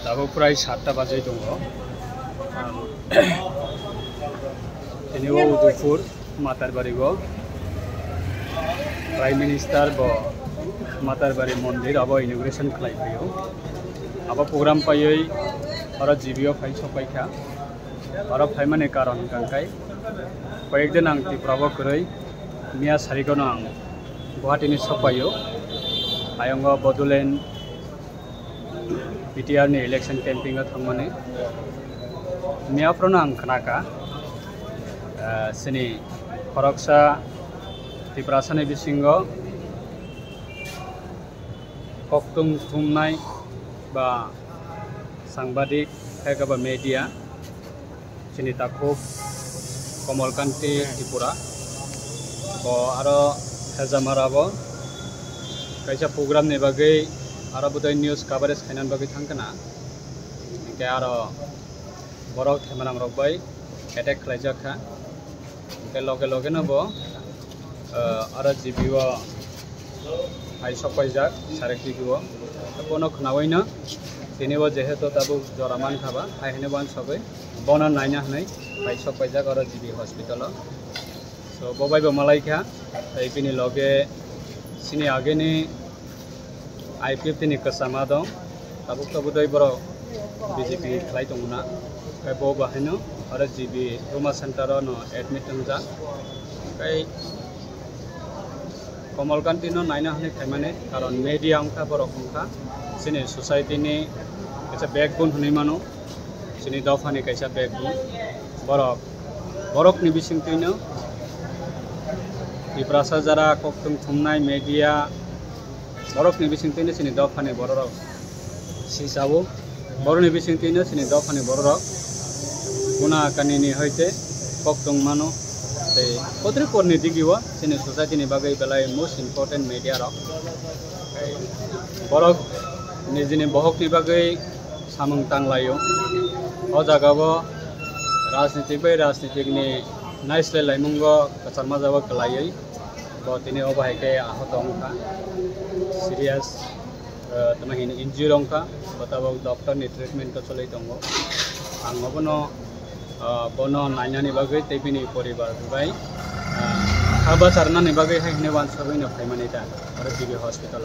दाबो प्राय 7टा बाजै दङ दिनै उदयपुर मातारबारिगो प्राइम मिनिस्टार ब मातारबारि मन्दिर अब इनग्रेशन खालामफैयो अब प्रोग्राम पायै और जीबीओ फाइ सफाइखा और फाइमाने कारण गांखाय कयेकदिन आं त्रिपुराबो गरै मिया सारिगनो आं गुवाहाटीनि सफायो आयंग बडलेण्ड बीटीआर नि इलेक्शन कैंपिंग थांमाने मियाफ्रावनो आं खोनाका सिनि खरकसा त्रिपुरासानि बिसिंगो कक्तुं थुमनाय बा सांबादिक खायगाबा मेडिया सिनि ताखुब कमलकान्ति त्रिपुरा ब आरो हेजामाराबो कैसा प्रोग्राम नि बागै आरो बुदै न्यूज कवरेज खायनान बागै थांकना इनके आरो बरक थेमानाम रबाय एटेक खालायजाखा इनके लगे लगे नबो आरो जीबीओ फाइ सफायजाक सारेखिगो कोनो खनावैनो दिनैबो जेहेतु दाबो जरामान थाबा हायहैनो बान सबै बना नायना हनै फाइ सफायजाक आरो जीबी हस्पिटाल सो बबायबो मालायखा इपिनि लगे सिनि आगेनि IPF ni kasama dong tabuk tabuk doi boro BJP khlai tongna kai bo bahino ara GB Roma Center no admit tongja kai Komalkanti no naina hane khaimane karon media angka boro khongkha sini society ni kaisa backbone hunai mano sini dofani kaisa backbone borok ni bisingtino Iprasa jara koktung thumnai media borok ni bisingtino sini dofani borok sisabo borok ni bisingtino sini dofani borok guna kanini hoite koktung mano tei potri porni digiwa sini society ni bagai belai most important media rok borok ni jini bohok ni bagai samung tanglayo o jagabo राजनीतिक नि नाइसले लाइमुंगो कचरमा जाबो कलायै बो तिनि अबाहायके आहत अंका serious तमहिन injury अंका बताबो doctor नि treatment को चलै दंगो आंगबनो बनो नायनानि बागै तेबिनि परिवार बाय हाबा चारनानि बागै हायने वान सबै न फायमानि दा आरो जीबी हस्पिटाल